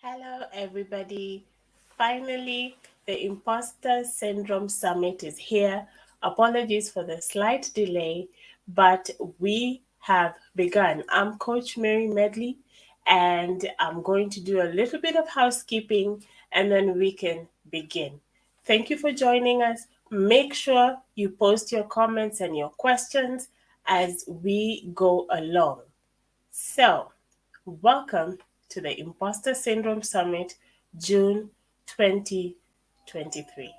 Hello, everybody. Finally, the Impostor Syndrome Summit is here. Apologies for the slight delay, but we have begun. I'm Coach Mary Medley, and I'm going to do a little bit of housekeeping and then we can begin. Thank you for joining us. Make sure you post your comments and your questions as we go along. So, welcome to the Imposter Syndrome Summit, June 2023.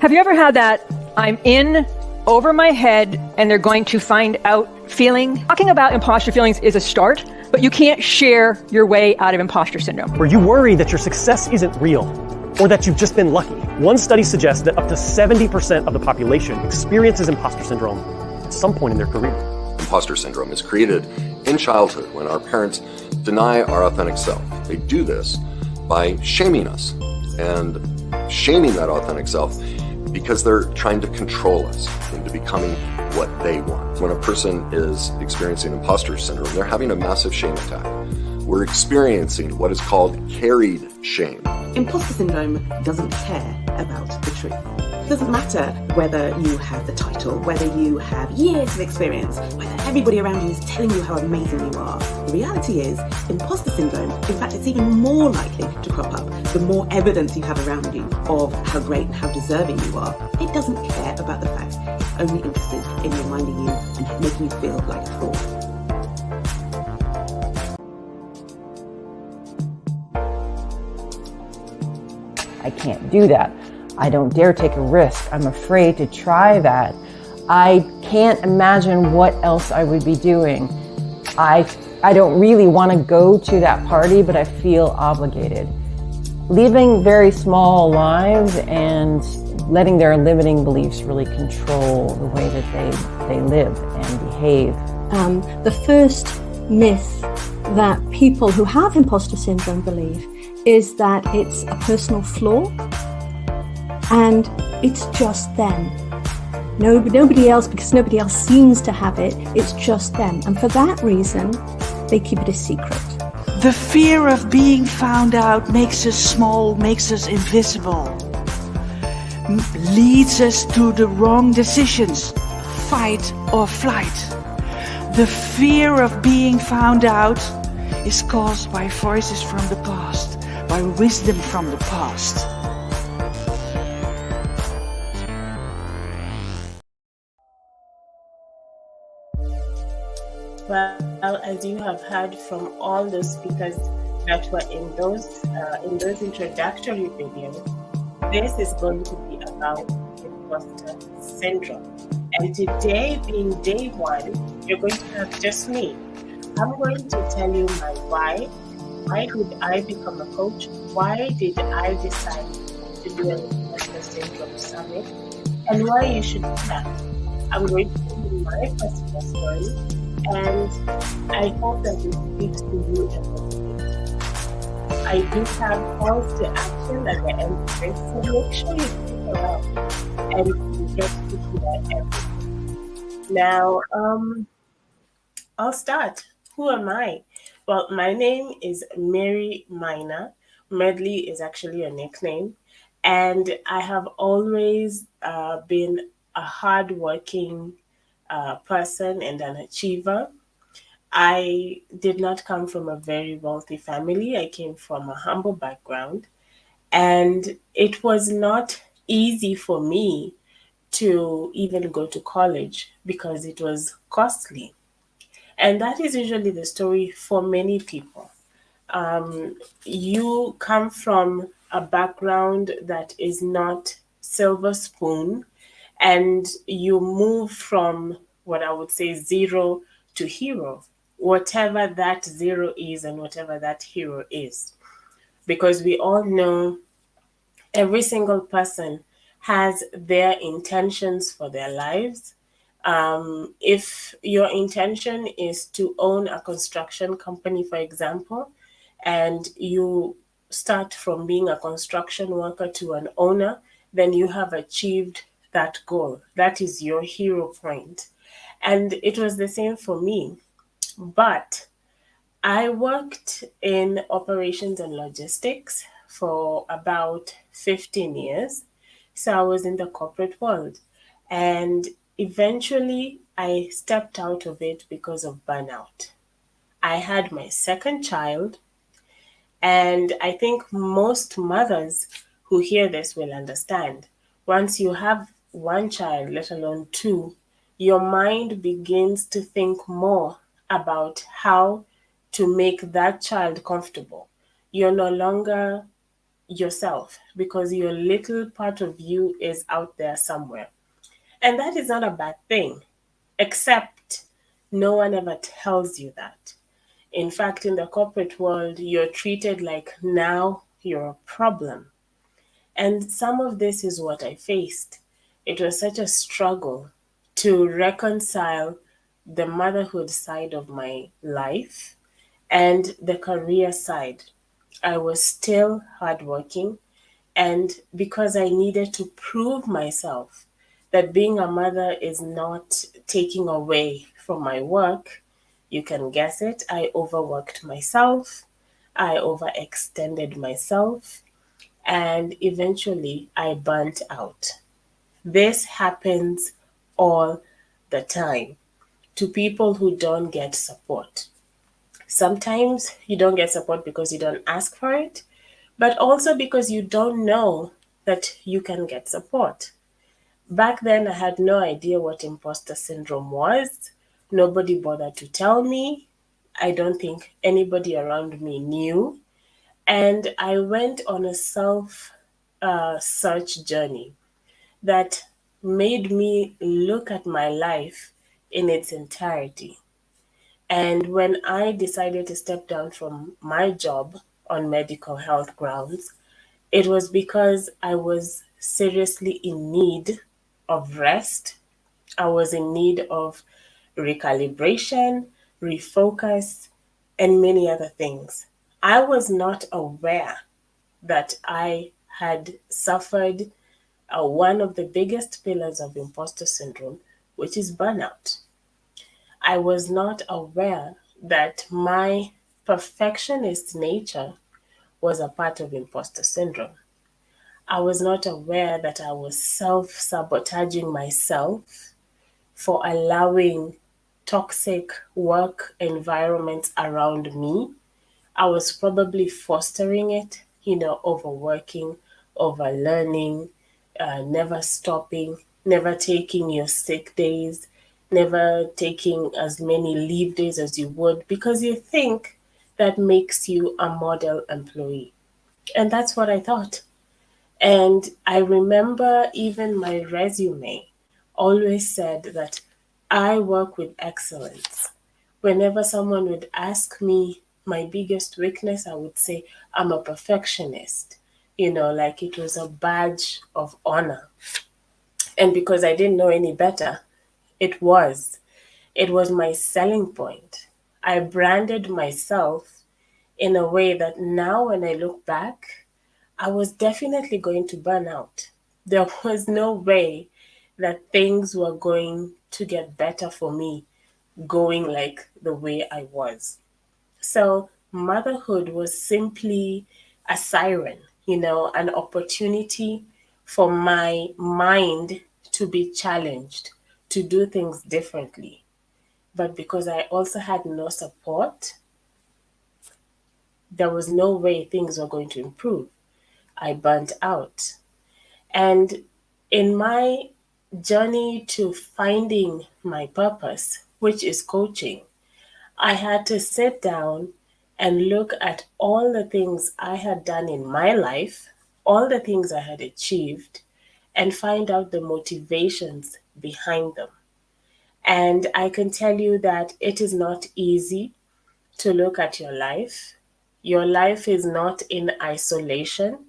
Have you ever had that I'm in over my head and they're going to find out feeling? Talking about imposter feelings is a start, but you can't share your way out of imposter syndrome. Where you worry that your success isn't real or that you've just been lucky. One study suggests that up to 70% of the population experiences imposter syndrome at some point in their career. Impostor syndrome is created in childhood when our parents deny our authentic self. They do this by shaming us and shaming that authentic self because they're trying to control us into becoming what they want. When a person is experiencing imposter syndrome, they're having a massive shame attack. We're experiencing what is called carried shame. Imposter syndrome doesn't care about the truth. It doesn't matter whether you have the title, whether you have years of experience, whether everybody around you is telling you how amazing you are. The reality is, imposter syndrome, in fact, it's even more likely to crop up the more evidence you have around you of how great and how deserving you are. It doesn't care about the facts. It's only interested in reminding you and making you feel like a fraud. I can't do that. I don't dare take a risk. I'm afraid to try that. I can't imagine what else I would be doing. I don't really want to go to that party, but I feel obligated. Living very small lives and letting their limiting beliefs really control the way that they live and behave. The first myth that people who have imposter syndrome believe is that it's a personal flaw and it's just them. Nobody else, because nobody else seems to have it, it's just them. And for that reason, they keep it a secret. The fear of being found out makes us small, makes us invisible, leads us to the wrong decisions, fight or flight. The fear of being found out is caused by voices from the past, by wisdom from the past. Well, as you have heard from all the speakers that were in those introductory videos, this is going to be about imposter syndrome. And today, being day one, you're going to have just me. I'm going to tell you my why. Why did I become a coach? Why did I decide to do an imposter syndrome summit? And why you should do that. I'm going to tell you my personal story, and I hope that it speaks to you as well. I do have calls to action at the end of this, so make sure you stick around and you get to hear everything. Now, I'll start. Who am I? Well, my name is Mary Minor. Medley is actually a nickname. And I have always been a hardworking person and an achiever. I did not come from a very wealthy family. I came from a humble background. And it was not easy for me to even go to college because it was costly. And that is usually the story for many people. You come from a background that is not silver spoon, and you move from what I would say zero to hero, whatever that zero is and whatever that hero is. Because we all know every single person has their intentions for their lives. If your intention is to own a construction company, for example, and you start from being a construction worker to an owner, then you have achieved that goal. That is your hero point. And it was the same for me. But I worked in operations and logistics for about 15 years. So I was in the corporate world. And eventually I stepped out of it because of burnout. I had my second child, and I think most mothers who hear this will understand. Once you have one child, let alone two, your mind begins to think more about how to make that child comfortable. You're no longer yourself because your little part of you is out there somewhere. And that is not a bad thing, except no one ever tells you that. In fact, in the corporate world, you're treated like now you're a problem. And some of this is what I faced. It was such a struggle to reconcile the motherhood side of my life and the career side. I was still hardworking, and because I needed to prove myself that being a mother is not taking away from my work, you can guess it, I overworked myself, I overextended myself, and eventually I burnt out. This happens all the time to people who don't get support. Sometimes you don't get support because you don't ask for it, but also because you don't know that you can get support. Back then, I had no idea what imposter syndrome was. Nobody bothered to tell me. I don't think anybody around me knew. And I went on a self search journey that made me look at my life in its entirety. And when I decided to step down from my job on medical health grounds, it was because I was seriously in need of rest. I was in need of recalibration, refocus, and many other things. I was not aware that I had suffered one of the biggest pillars of imposter syndrome, which is burnout. I was not aware that my perfectionist nature was a part of imposter syndrome. I was not aware that I was self sabotaging myself for allowing toxic work environments around me. I was probably fostering it, overworking, overlearning, never stopping, never taking your sick days, never taking as many leave days as you would because you think that makes you a model employee. And that's what I thought. And I remember even my resume always said that I work with excellence. Whenever someone would ask me my biggest weakness, I would say I'm a perfectionist. Like it was a badge of honor. And because I didn't know any better, it was. It was my selling point. I branded myself in a way that now when I look back, I was definitely going to burn out. There was no way that things were going to get better for me going like the way I was. So motherhood was simply a siren, an opportunity for my mind to be challenged, to do things differently. But because I also had no support, there was no way things were going to improve. I burnt out. And in my journey to finding my purpose, which is coaching, I had to sit down and look at all the things I had done in my life, all the things I had achieved, and find out the motivations behind them. And I can tell you that it is not easy to look at your life. Your life is not in isolation.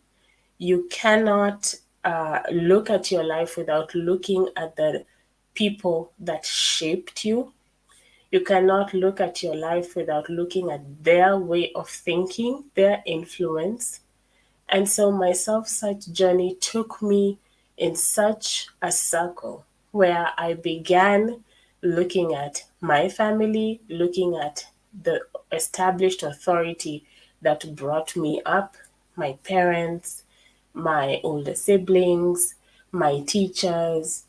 You cannot look at your life without looking at the people that shaped you. You cannot look at your life without looking at their way of thinking, their influence. And so my self search journey took me in such a circle where I began looking at my family, looking at the established authority that brought me up, my parents, my older siblings, my teachers,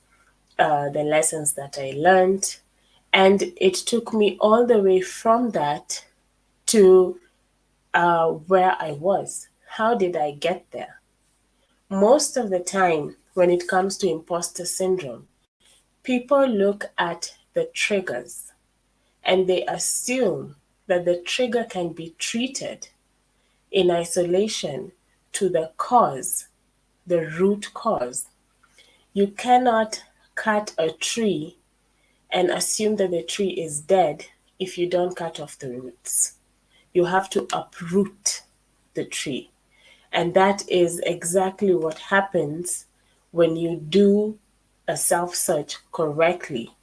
the lessons that I learned. And it took me all the way from that to where I was. How did I get there? Most of the time, when it comes to imposter syndrome, people look at the triggers and they assume that the trigger can be treated in isolation to the cause, the root cause. You cannot cut a tree and assume that the tree is dead if you don't cut off the roots. You have to uproot the tree. And that is exactly what happens when you do a self search correctly,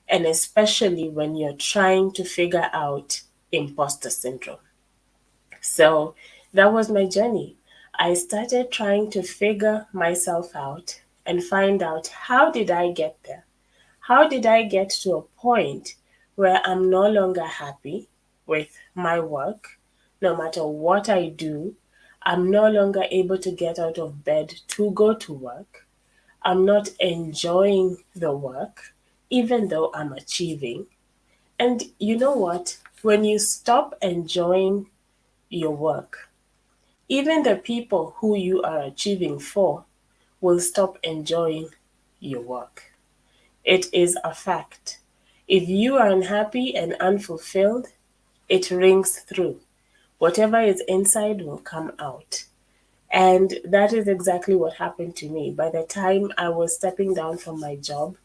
and especially when you're trying to figure out imposter syndrome. So that was my journey. I started trying to figure myself out and find out, how did I get there? How did I get to a point where I'm no longer happy with my work, no matter what I do? I'm no longer able to get out of bed to go to work. I'm not enjoying the work, even though I'm achieving. And you know what? When you stop enjoying your work, even the people who you are achieving for will stop enjoying your work. It is a fact. If you are unhappy and unfulfilled, it rings through. Whatever is inside will come out. And that is exactly what happened to me. By the time I was stepping down from my job,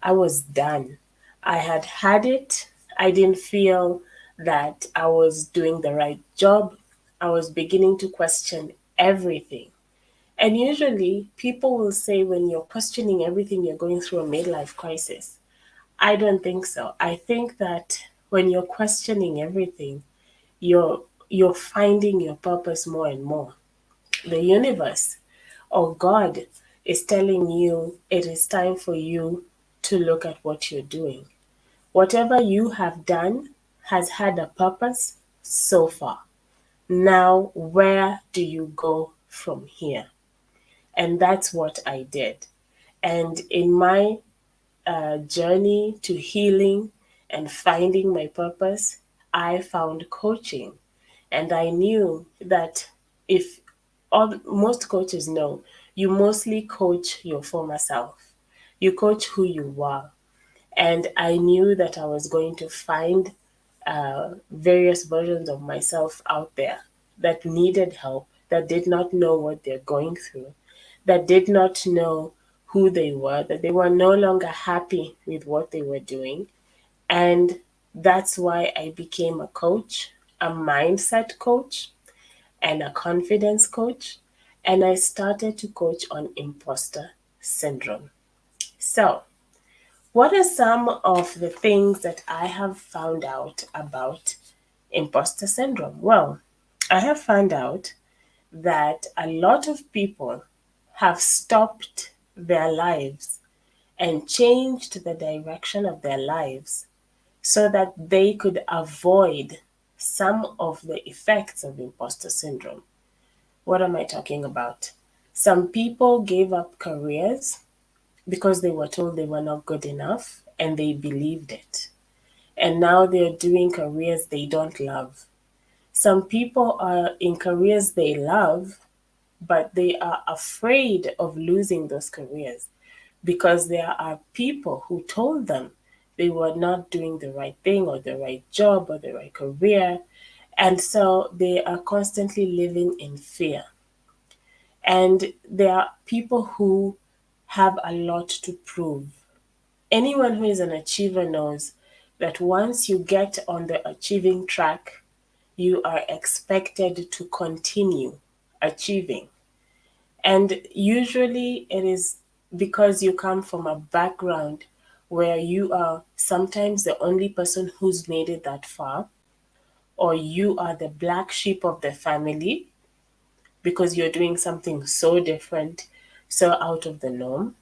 I was done. I had had it. I didn't feel that I was doing the right job. I was beginning to question everything. And usually, people will say when you're questioning everything, you're going through a midlife crisis. I don't think so. I think that when you're questioning everything, you're finding your purpose more and more. The universe or God is telling you it is time for you to look at what you're doing. Whatever you have done has had a purpose so far. Now, where do you go from here? And that's what I did. And in my journey to healing and finding my purpose, I found coaching. And I knew that if most coaches know, you mostly coach your former self, you coach who you were. And I knew that I was going to find various versions of myself out there that needed help, that did not know what they're going through, that did not know who they were, that they were no longer happy with what they were doing. And that's why I became a coach, a mindset coach, and a confidence coach. And I started to coach on imposter syndrome. So, what are some of the things that I have found out about imposter syndrome? Well, I have found out that a lot of people have stopped their lives and changed the direction of their lives so that they could avoid some of the effects of imposter syndrome. What am I talking about? Some people gave up careers because they were told they were not good enough and they believed it. And now they're doing careers they don't love. Some people are in careers they love, but they are afraid of losing those careers because there are people who told them they were not doing the right thing or the right job or the right career. And so they are constantly living in fear. And there are people who have a lot to prove. Anyone who is an achiever knows that once you get on the achieving track, you are expected to continue achieving. And usually it is because you come from a background where you are sometimes the only person who's made it that far, or you are the black sheep of the family because you're doing something so different, so out of the norm,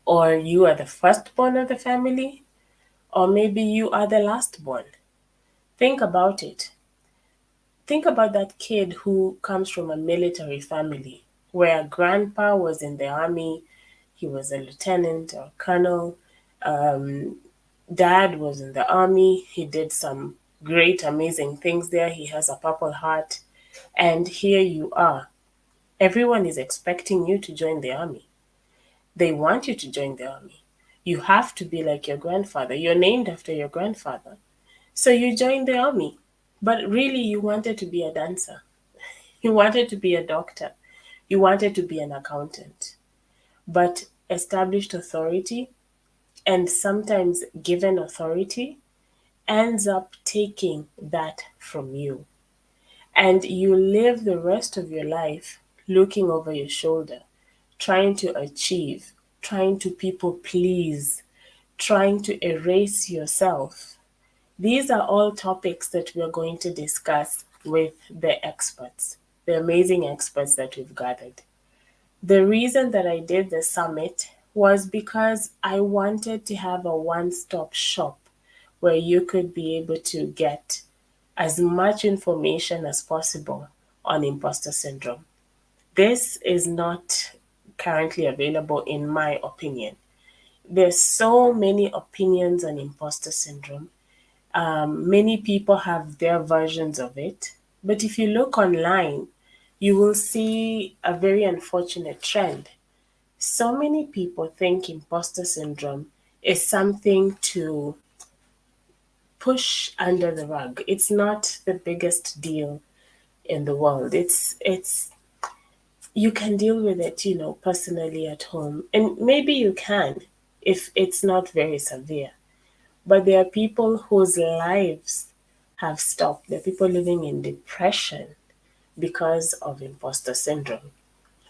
or you are the firstborn of the family, or maybe you are the lastborn. Think about it. Think about that kid who comes from a military family where grandpa was in the army, he was a lieutenant or colonel, um, dad was in the army, he did some great, amazing things there, he has a Purple Heart, and here you are. Everyone is expecting you to join the army. They want you to join the army. You have to be like your grandfather. You're named after your grandfather. So you joined the army. But really, you wanted to be a dancer. You wanted to be a doctor. You wanted to be an accountant. But established authority and sometimes given authority ends up taking that from you. And you live the rest of your life looking over your shoulder, trying to achieve, trying to people please, trying to erase yourself. These are all topics that we are going to discuss with the experts, the amazing experts that we've gathered. The reason that I did the summit was because I wanted to have a one-stop shop where you could be able to get as much information as possible on imposter syndrome. This is not currently available, in my opinion. There's so many opinions on imposter syndrome. Many people have their versions of it. But if you look online, you will see a very unfortunate trend. So many people think imposter syndrome is something to push under the rug. It's not the biggest deal in the world. It's you can deal with it, personally at home. And maybe you can if it's not very severe. But there are people whose lives have stopped. There are people living in depression because of imposter syndrome.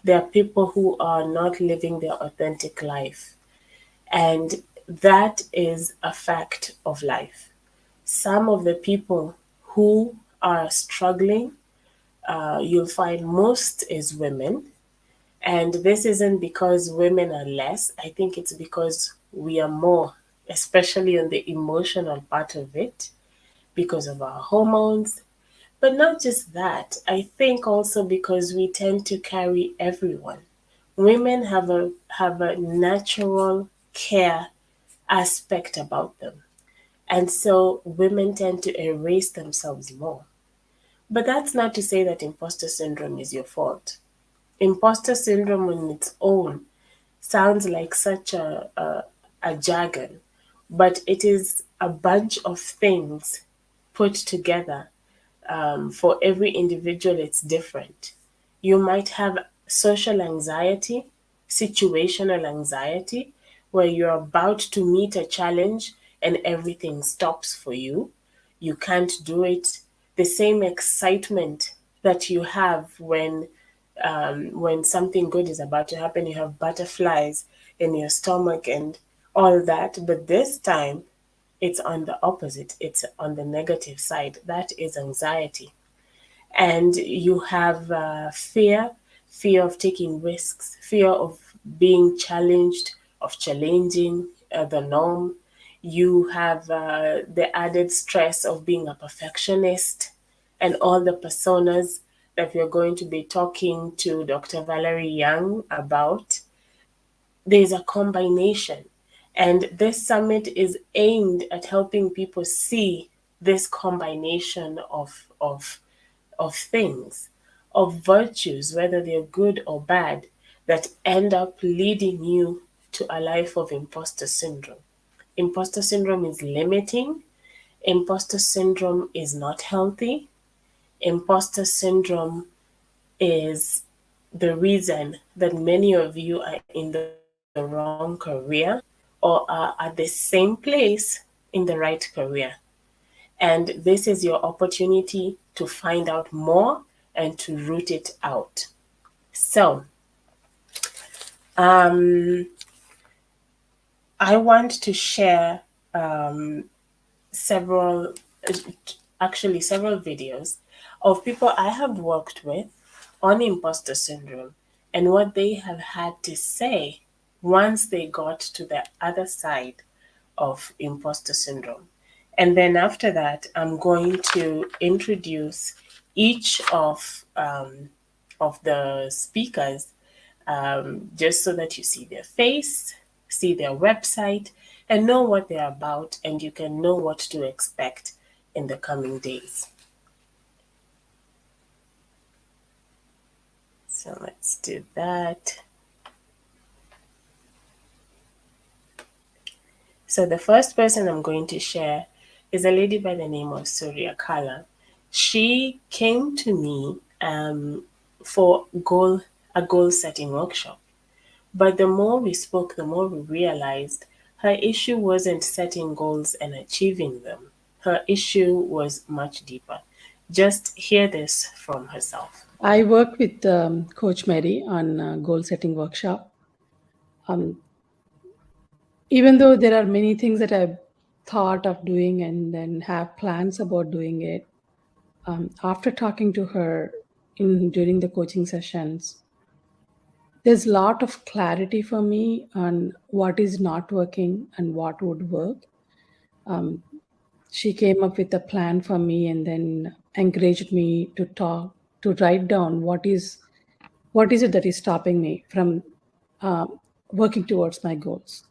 There are people who are not living their authentic life. And that is a fact of life. Some of the people who are struggling, you'll find most is women. And this isn't because women are less. I think it's because we are more, especially on the emotional part of it, because of our hormones. But not just that. I think also because we tend to carry everyone. Women have a natural care aspect about them. And so women tend to erase themselves more. But that's not to say that imposter syndrome is your fault. Imposter syndrome on its own sounds like such a jargon, but it is a bunch of things put together. For every individual, it's different. You might have social anxiety, situational anxiety, where you're about to meet a challenge and everything stops for you. You can't do it. The same excitement that you have when something good is about to happen, you have butterflies in your stomach and all that. But this time, it's on the opposite. It's on the negative side. That is anxiety. And you have fear of taking risks, fear of being challenged, of challenging the norm. You have the added stress of being a perfectionist and all the personas that we're going to be talking to Dr. Valerie Young about. There's a combination. And this summit is aimed at helping people see this combination of things, of virtues, whether they're good or bad, that end up leading you to a life of imposter syndrome. Imposter syndrome is limiting. Imposter syndrome is not healthy. Imposter syndrome is the reason that many of you are in the wrong career or are at the same place in the right career. And this is your opportunity to find out more and to root it out. So, I want to share several, several videos of people I have worked with on imposter syndrome and what they have had to say once they got to the other side of imposter syndrome. And then after that, I'm going to introduce each of the speakers, just so that you see their face, see their website, and know what they're about, and you can know what to expect in the coming days. So let's do that. So the first person I'm going to share is a lady by the name of Surya Kala. She came to me for a goal setting workshop. But the more we spoke, the more we realized her issue wasn't setting goals and achieving them. Her issue was much deeper. Just hear this from herself. I work with Coach Mary on a goal setting workshop. Even though there are many things that I've thought of doing and then have plans about doing it, after talking to her during the coaching sessions, there's a lot of clarity for me on what is not working and what would work. She came up with a plan for me and then encouraged me to write down what is it that is stopping me from working towards my goals.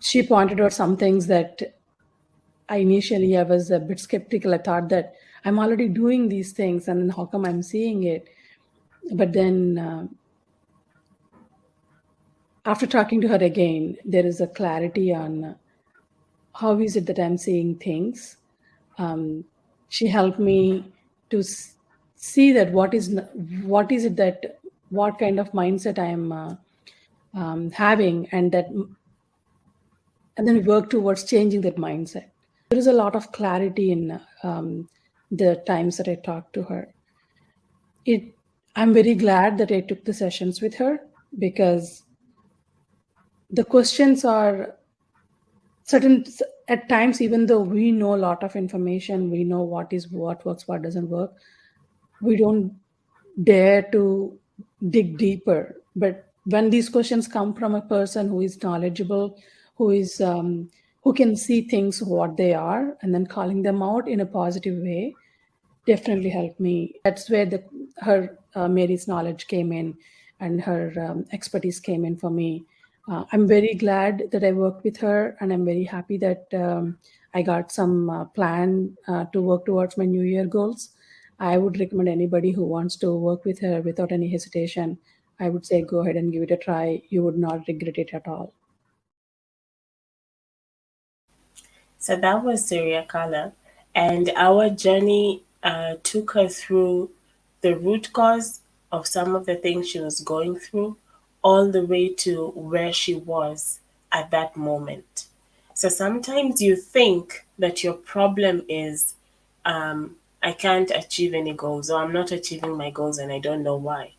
She pointed out some things that I was a bit skeptical. I thought that I'm already doing these things, and then how come I'm seeing it? But then after talking to her again, there is a clarity on how is it that I'm seeing things. She helped me to see that what is it that what kind of mindset I'm having, and then work towards changing that mindset. There is a lot of clarity in the times that I talked to her. I'm very glad that I took the sessions with her, because the questions are certain at times, even though we know a lot of information, we know what works, what doesn't work, we don't dare to dig deeper. But when these questions come from a person who is knowledgeable, who can see things what they are, and then calling them out in a positive way, definitely helped me. That's where her Mary's knowledge came in, and her expertise came in for me. I'm very glad that I worked with her, and I'm very happy that I got some plan to work towards my New Year goals. I would recommend anybody who wants to work with her without any hesitation. I would say go ahead and give it a try. You would not regret it at all. So that was Surya Kala, and our journey took her through the root cause of some of the things she was going through, all the way to where she was at that moment. So sometimes you think that your problem is, I can't achieve any goals, or I'm not achieving my goals and I don't know why.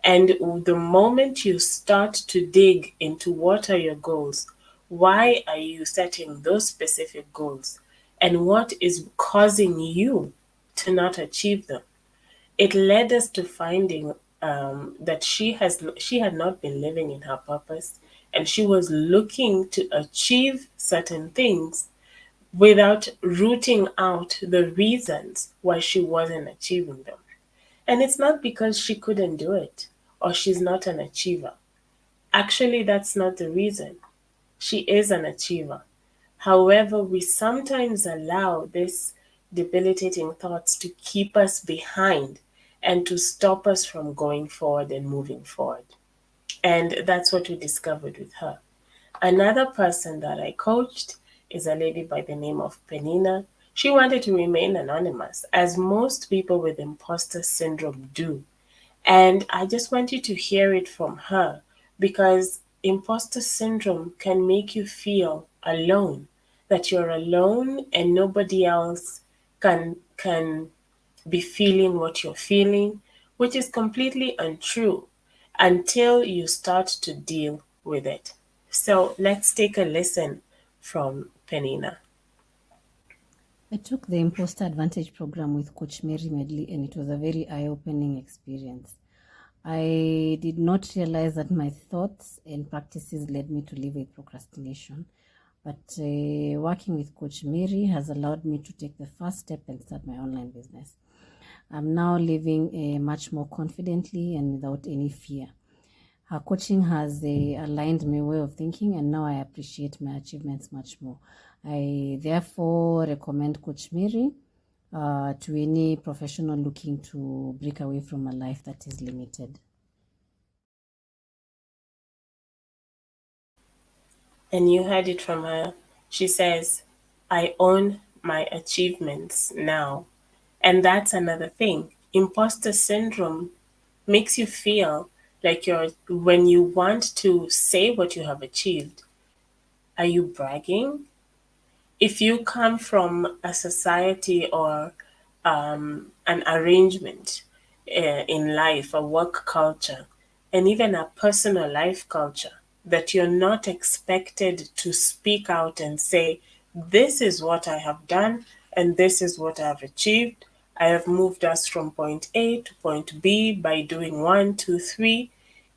And the moment you start to dig into what are your goals, why are you setting those specific goals, and what is causing you to not achieve them, it led us to finding that she had not been living in her purpose, and she was looking to achieve certain things without rooting out the reasons why she wasn't achieving them. And it's not because she couldn't do it or she's not an achiever. Actually, that's not the reason. She is an achiever. However, we sometimes allow this debilitating thoughts to keep us behind and to stop us from going forward and moving forward. And that's what we discovered with her. Another person that I coached is a lady by the name of Penina. She wanted to remain anonymous, as most people with imposter syndrome do. And I just want you to hear it from her, because imposter syndrome can make you feel alone, that you're alone and nobody else can be feeling what you're feeling, which is completely untrue until you start to deal with it. So let's take a listen from Penina. I took the Imposter Advantage program with Coach Mary Medley, and it was a very eye-opening experience. I did not realize that my thoughts and practices led me to live with procrastination. But working with Coach Mary has allowed me to take the first step and start my online business. I'm now living much more confidently and without any fear. Her coaching has aligned my way of thinking, and now I appreciate my achievements much more. I therefore recommend Coach Mary to any professional looking to break away from a life that is limited. And you heard it from her. She says, I own my achievements now. And that's another thing. Imposter syndrome makes you feel like when you want to say what you have achieved, are you bragging? If you come from a society or an arrangement in life, a work culture, and even a personal life culture, that you're not expected to speak out and say, this is what I have done and this is what I have achieved. I have moved us from point A to point B by doing 1, 2, 3.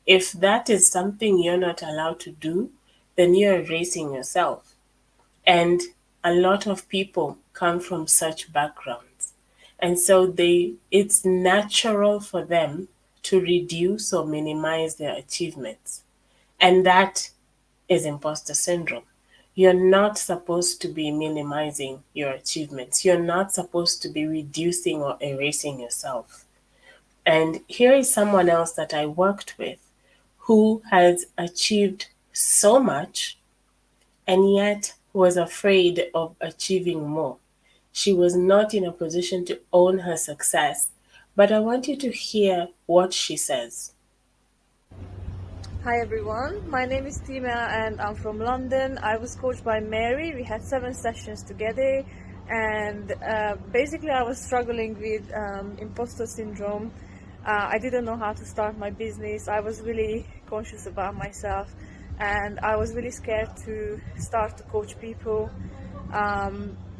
If that is something you're not allowed to do, then you're erasing yourself. And a lot of people come from such backgrounds. And so it's natural for them to reduce or minimize their achievements. And that is imposter syndrome. You're not supposed to be minimizing your achievements. You're not supposed to be reducing or erasing yourself. And here is someone else that I worked with who has achieved so much and yet was afraid of achieving more. She was not in a position to own her success. But I want you to hear what she says. Hi everyone, my name is Tima and I'm from London. I was coached by Mary. We had 7 sessions together, and basically I was struggling with imposter syndrome. I didn't know how to start my business. I was really conscious about myself, and I was really scared to start to coach people,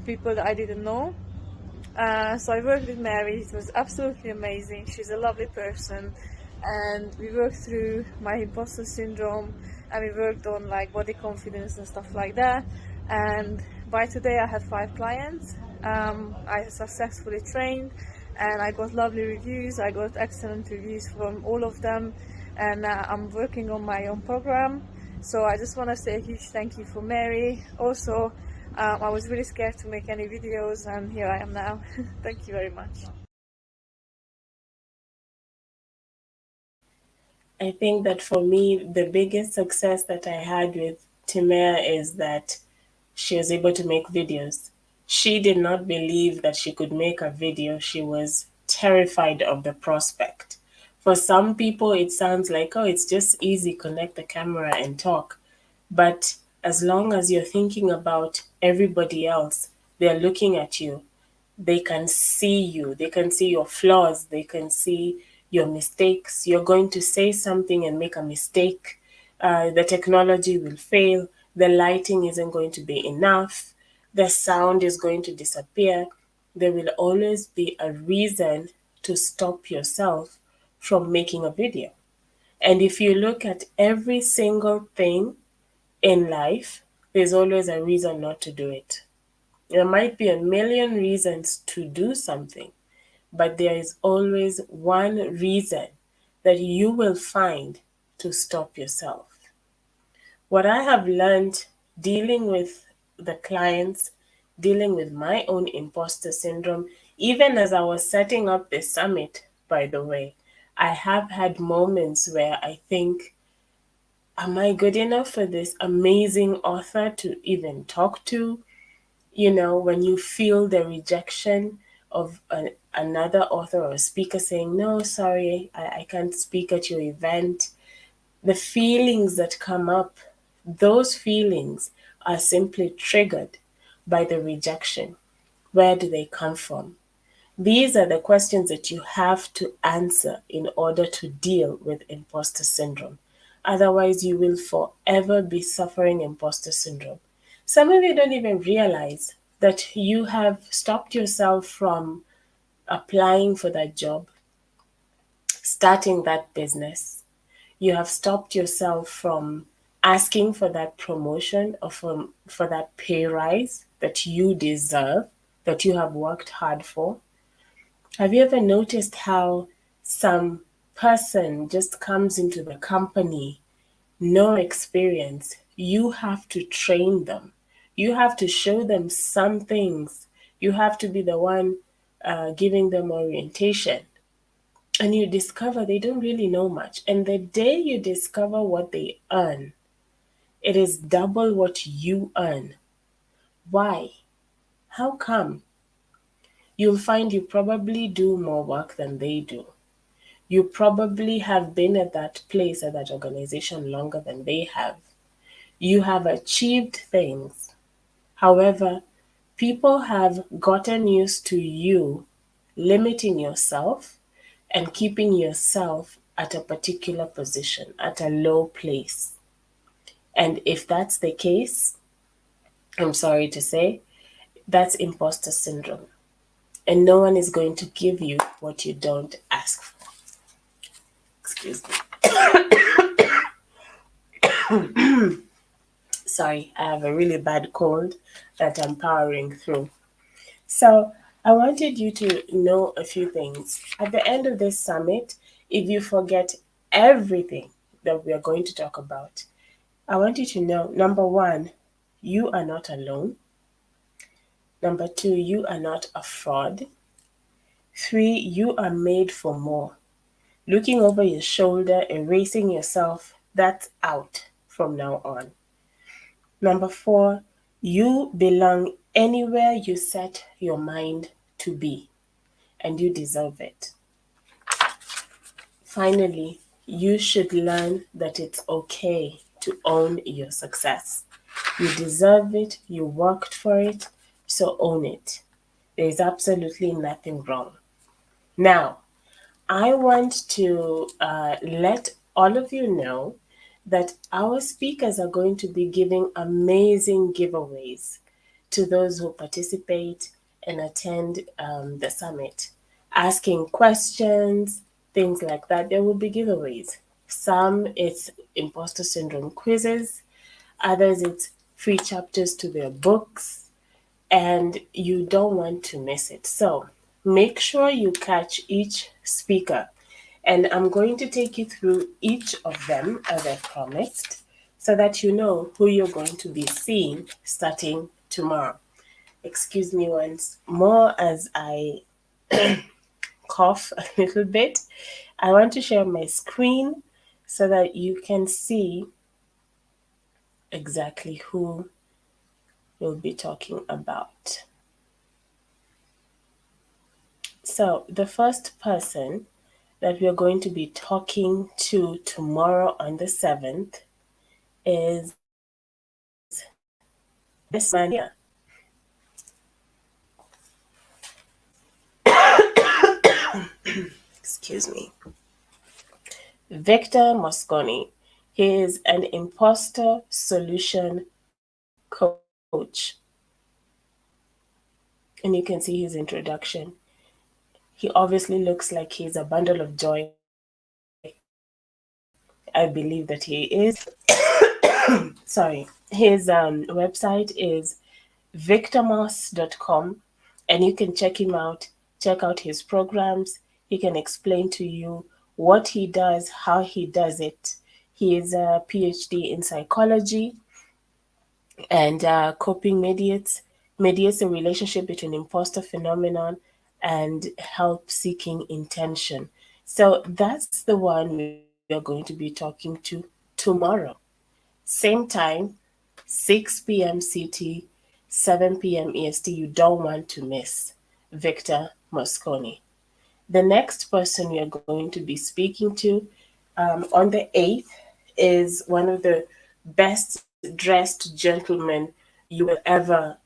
people that I didn't know. So I worked with Mary. It was absolutely amazing. She's a lovely person, and we worked through my imposter syndrome, and we worked on like body confidence and stuff like that. And by today I had 5 clients. I successfully trained, and I got lovely reviews. I got excellent reviews from all of them, and I'm working on my own program. So I just want to say a huge thank you for Mary. Also, I was really scared to make any videos, and here I am now. Thank you very much. I think that for me, the biggest success that I had with Timea is that she was able to make videos. She did not believe that she could make a video. She was terrified of the prospect. For some people, it sounds like, oh, it's just easy, connect the camera and talk. But as long as you're thinking about everybody else, they're looking at you. They can see you. They can see your flaws. They can see your mistakes. You're going to say something and make a mistake. The technology will fail. The lighting isn't going to be enough. The sound is going to disappear. There will always be a reason to stop yourself from making a video. And if you look at every single thing in life, there's always a reason not to do it. There might be a million reasons to do something, but there is always one reason that you will find to stop yourself. What I have learned dealing with the clients, dealing with my own imposter syndrome, even as I was setting up the summit, by the way, I have had moments where I think, am I good enough for this amazing author to even talk to? You know, when you feel the rejection of another author or speaker saying, no, sorry, I can't speak at your event, the feelings that come up, those feelings are simply triggered by the rejection. Where do they come from? These are the questions that you have to answer in order to deal with imposter syndrome. Otherwise, you will forever be suffering imposter syndrome. Some of you don't even realize that you have stopped yourself from applying for that job, starting that business. You have stopped yourself from asking for that promotion or for that pay rise that you deserve, that you have worked hard for? Have you ever noticed how some person just comes into the company, no experience? You have to train them. You have to show them some things. You have to be the one giving them orientation. And you discover they don't really know much. And the day you discover what they earn, it is double what you earn. Why? How come? You'll find you probably do more work than they do. You probably have been at that place, at that organization longer than they have. You have achieved things. However, people have gotten used to you limiting yourself and keeping yourself at a particular position, at a low place. And if that's the case, I'm sorry to say, that's imposter syndrome. And no one is going to give you what you don't ask for. Excuse me. Sorry, I have a really bad cold that I'm powering through. So I wanted you to know a few things. At the end of this summit, if you forget everything that we are going to talk about, I want you to know, number one, you are not alone. Number two, you are not a fraud. 3, you are made for more. Looking over your shoulder, erasing yourself, that's out from now on. Number 4, you belong anywhere you set your mind to be, and you deserve it. Finally, you should learn that it's okay to own your success. You deserve it, you worked for it, so own it. There's absolutely nothing wrong. Now, I want to let all of you know that our speakers are going to be giving amazing giveaways to those who participate and attend the summit. Asking questions, things like that, there will be giveaways. Some it's imposter syndrome quizzes, others it's free chapters to their books, and you don't want to miss it. So make sure you catch each speaker. And I'm going to take you through each of them as I promised, so that you know who you're going to be seeing starting tomorrow. Excuse me once more as I cough a little bit. I want to share my screen so that you can see exactly who we'll be talking about. So the first person that we're going to be talking to tomorrow on the 7th is this man here. Excuse me. Victor Mosconi. He is an imposter solution coach. And you can see his introduction. He obviously looks like he's a bundle of joy. I believe that he is. Sorry. His website is victormos.com, and you can check him out, check out his programs. He can explain to you what he does, how he does it. He is a PhD in psychology, and coping mediates the relationship between imposter phenomenon and help-seeking intention. So that's the one we are going to be talking to tomorrow. Same time, 6 p.m. CT, 7 p.m. EST. You don't want to miss Victor Mosconi. The next person we are going to be speaking to on the 8th is one of the best dressed gentlemen you will ever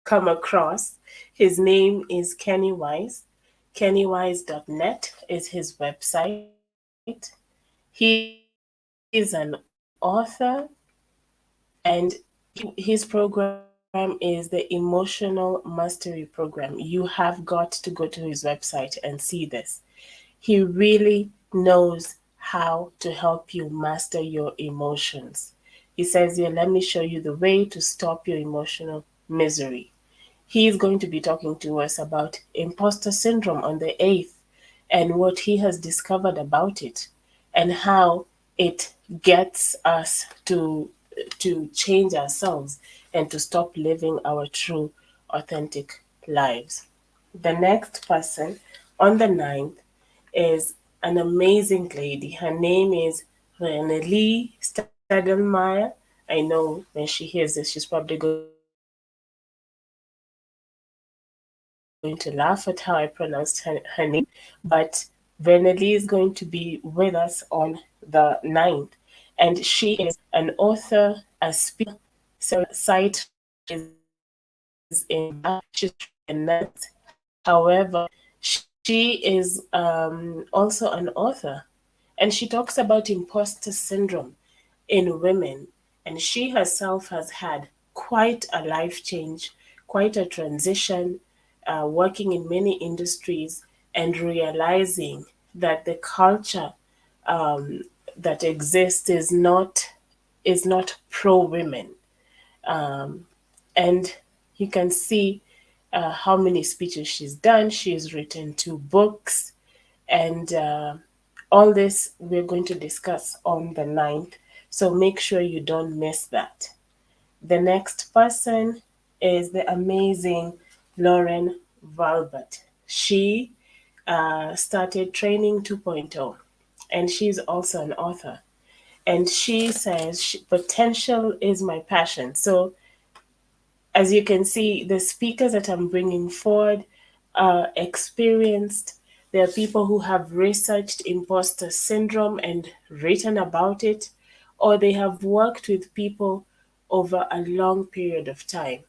come across. His name is Kenny Wise. KennyWise.net is his website. He is an author, and his program is the Emotional Mastery Program. You have got to go to his website and see this. He really knows how to help you master your emotions. He says here, let me show you the way to stop your emotional misery. He is going to be talking to us about imposter syndrome on the 8th and what he has discovered about it and how it gets us to change ourselves and to stop living our true authentic lives. The next person on the 9th is an amazing lady. Her name is Renee Stadelmeyer. I know when she hears this, she's probably going to laugh at how I pronounced her name, but Renee is going to be with us on the 9th, and she is an author, a speaker. So her site is in She's a nurse. However, she is also an author, and she talks about imposter syndrome in women. And she herself has had quite a life change, quite a transition, working in many industries and realizing that the culture that exists is not pro women. And you can see how many speeches she's done. She's written 2 books, and all this we're going to discuss on the 9th. So make sure you don't miss that. The next person is the amazing Lauren Valbert. She started Training 2.0, and she's also an author. And she says, potential is my passion. So as you can see, the speakers that I'm bringing forward are experienced. There are people who have researched imposter syndrome and written about it, or they have worked with people over a long period of time.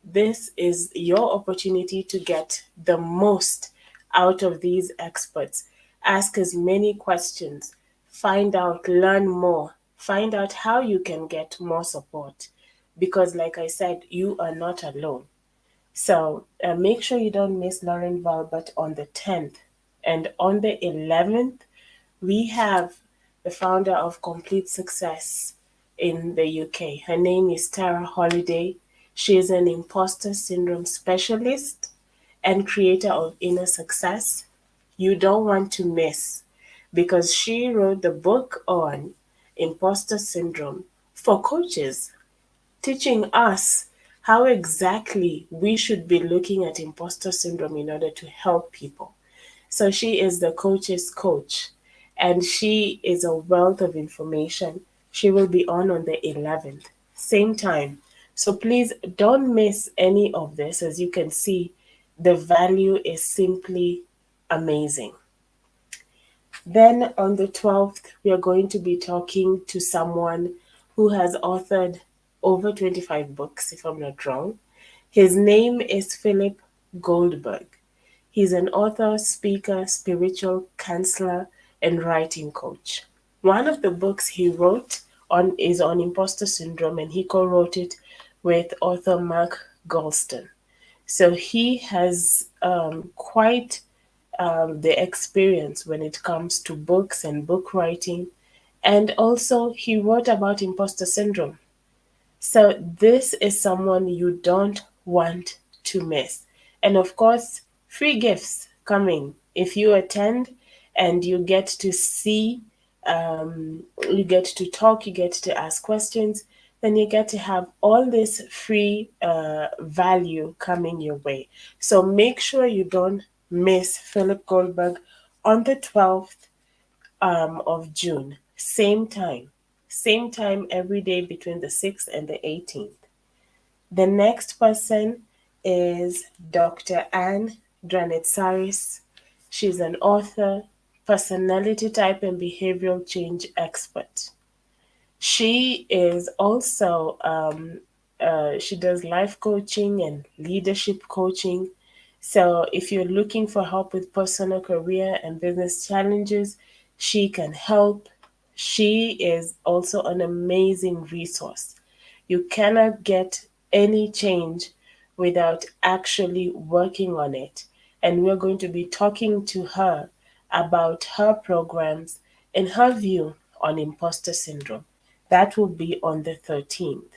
This is your opportunity to get the most out of these experts. Ask as many questions, find out, learn more, find out how you can get more support. Because, like I said, you are not alone. So make sure you don't miss Lauren Valbert on the 10th. And on the 11th, we have the founder of Complete Success in the UK. Her name is Tara Holiday. She is an imposter syndrome specialist and creator of Inner Success. You don't want to miss, because she wrote the book on imposter syndrome for coaches, teaching us how exactly we should be looking at imposter syndrome in order to help people. So she is the coach's coach, and she is a wealth of information. She will be on the 11th, same time. So please don't miss any of this. As you can see, the value is simply amazing. Then on the 12th, we are going to be talking to someone who has authored over 25 books, if I'm not wrong. His name is Philip Goldberg. He's an author, speaker, spiritual counselor, and writing coach. One of the books he wrote on is on imposter syndrome, and he co-wrote it with author Mark Goldstein. So he has quite the experience when it comes to books and book writing. And also, he wrote about imposter syndrome. So, this is someone you don't want to miss. And of course, free gifts coming. If you attend and you get to see, you get to talk, you get to ask questions, then you get to have all this free value coming your way. So make sure you don't miss Philip Goldberg on the 12th of June. Same time every day between the 6th and the 18th. The next person is Dr. Anne Dranitsaris. She's an author, personality type, and behavioral change expert. She is also, she does life coaching and leadership coaching. So if you're looking for help with personal career and business challenges, she can help. She is also an amazing resource. You cannot get any change without actually working on it. And we're going to be talking to her about her programs in her view on imposter syndrome. That will be on the 13th.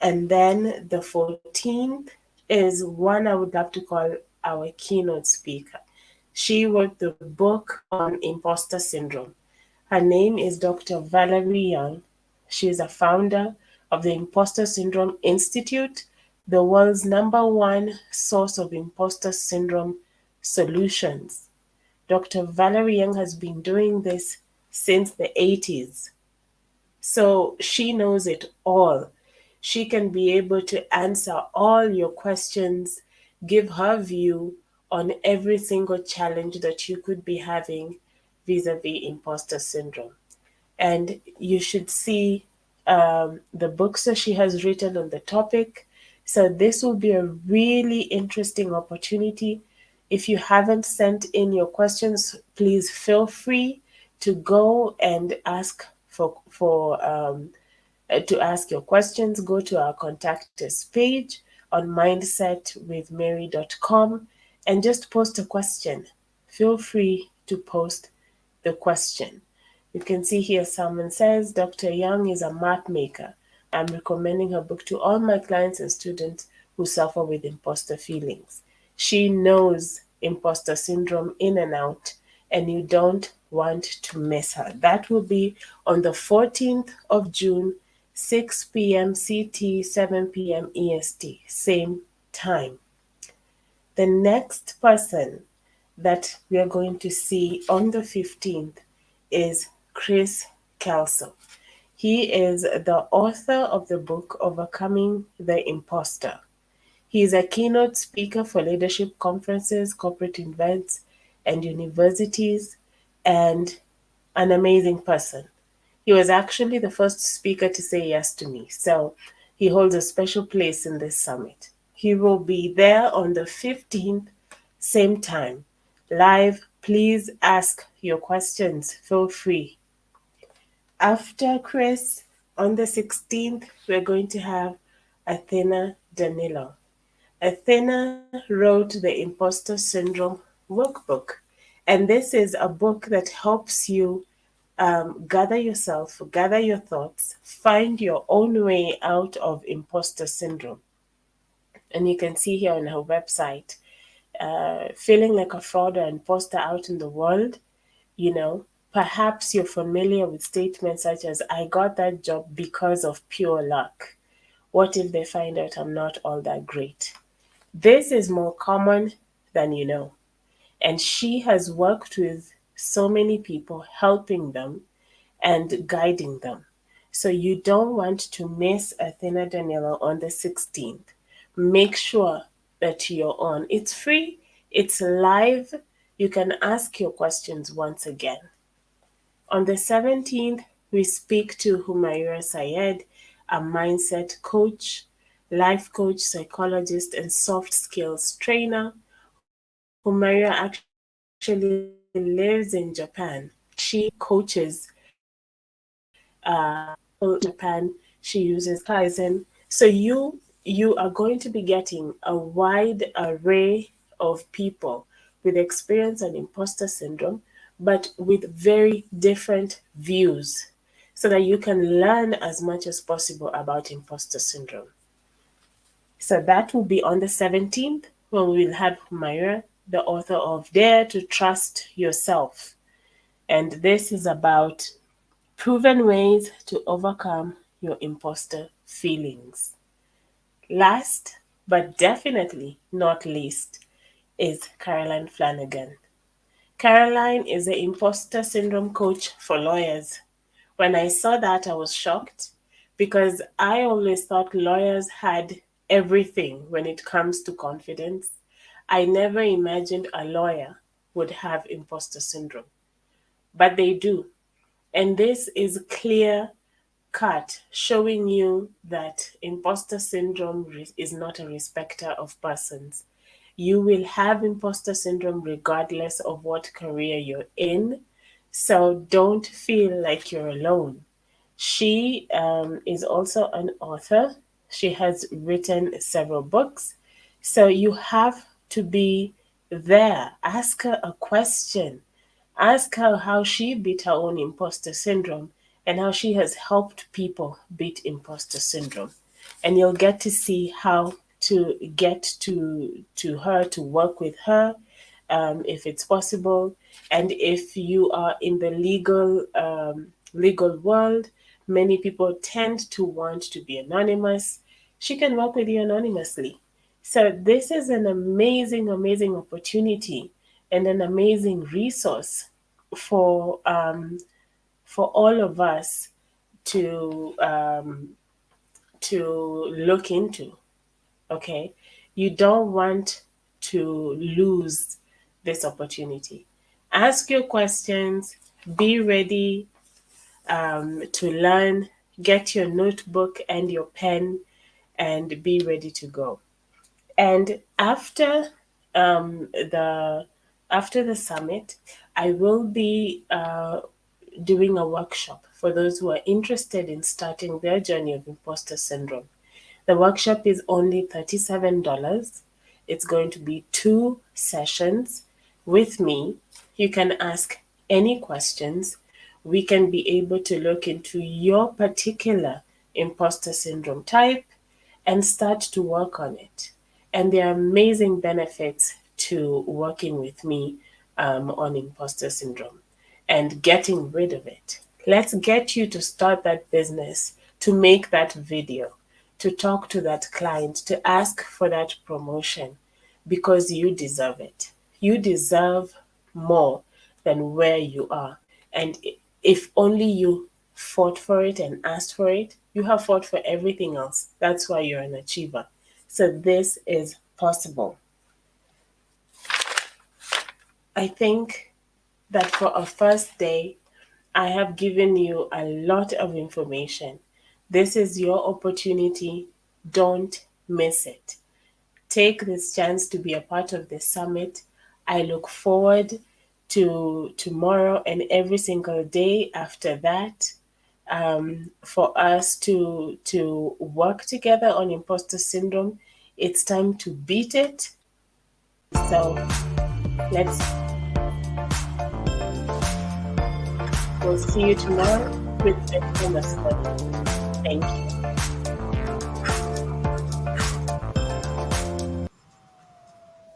And then the 14th is one I would love to call our keynote speaker. She wrote the book on imposter syndrome. Her name is Dr. Valerie Young. She is a founder of the Impostor Syndrome Institute, the world's #1 source of imposter syndrome solutions. Dr. Valerie Young has been doing this since the 80s. So she knows it all. She can be able to answer all your questions, give her view on every single challenge that you could be having vis-a-vis imposter syndrome. And you should see the books that she has written on the topic. So this will be a really interesting opportunity. If you haven't sent in your questions, please feel free to go and ask to ask your questions. Go to our contact us page on mindsetwithmary.com and just post a question. Feel free to post the question. You can see here someone says, Dr. Young is a map maker. I'm recommending her book to all my clients and students who suffer with imposter feelings. She knows imposter syndrome in and out, and you don't want to miss her. That will be on the 14th of June, 6 p.m. CT, 7 p.m. EST, same time. The next person that we are going to see on the 15th is Chris Kelso. He is the author of the book Overcoming the Imposter. He is a keynote speaker for leadership conferences, corporate events, and universities, and an amazing person. He was actually the first speaker to say yes to me, so he holds a special place in this summit. He will be there on the 15th, same time, live. Please ask your questions. Feel free. After Chris, on the 16th, we're going to have Athena Danilo. Athena wrote the Imposter Syndrome workbook, and this is a book that helps you gather yourself, gather your thoughts, find your own way out of imposter syndrome. And you can see here on her website, feeling like a fraud or imposter out in the world, perhaps you're familiar with statements such as, I got that job because of pure luck. What if they find out I'm not all that great? This is more common than you know. And she has worked with so many people, helping them and guiding them. So you don't want to miss Athena Danilo on the 16th. Make sure that you're on. It's free, it's live. You can ask your questions once again. On the 17th, we speak to Humaira Syed, a mindset coach, life coach, psychologist, and soft skills trainer. Humaira actually lives in Japan. She coaches Japan. She uses Kaizen. So you are going to be getting a wide array of people with experience on imposter syndrome, but with very different views, so that you can learn as much as possible about imposter syndrome. So that will be on the 17th, when we will have Humaira, the author of Dare to Trust Yourself. And this is about proven ways to overcome your imposter feelings. Last, but definitely not least, is Caroline Flanagan. Caroline is an imposter syndrome coach for lawyers. When I saw that, I was shocked, because I always thought lawyers had everything when it comes to confidence. I never imagined a lawyer would have imposter syndrome, but they do. And this is clear cut, showing you that imposter syndrome is not a respecter of persons. You will have imposter syndrome regardless of what career you're in. So don't feel like you're alone. She is also an author. She has written several books. So you have to be there. Ask her a question. Ask her how she beat her own imposter syndrome and how she has helped people beat imposter syndrome. And you'll get to see how to get to her, to work with her, if it's possible. And if you are in the legal world, many people tend to want to be anonymous. She can work with you anonymously. So this is an amazing, amazing opportunity and an amazing resource for all of us to look into. Okay, you don't want to lose this opportunity. Ask your questions. Be ready to learn. Get your notebook and your pen, and be ready to go. And after the summit, I will be doing a workshop for those who are interested in starting their journey of imposter syndrome. The workshop is only $37. It's going to be 2 sessions with me. You can ask any questions. We can be able to look into your particular imposter syndrome type and start to work on it. And there are amazing benefits to working with me on imposter syndrome and getting rid of it. Let's get you to start that business, to make that video, to talk to that client, to ask for that promotion, because you deserve it. You deserve more than where you are. And if only you fought for it and asked for it, you have fought for everything else. That's why you're an achiever. So this is possible. I think that for a first day, I have given you a lot of information. This is your opportunity. Don't miss it. Take this chance to be a part of the summit. I look forward to tomorrow and every single day after that, for us to work together on imposter syndrome. It's time to beat it. So we'll see you tomorrow with a study. Thank you.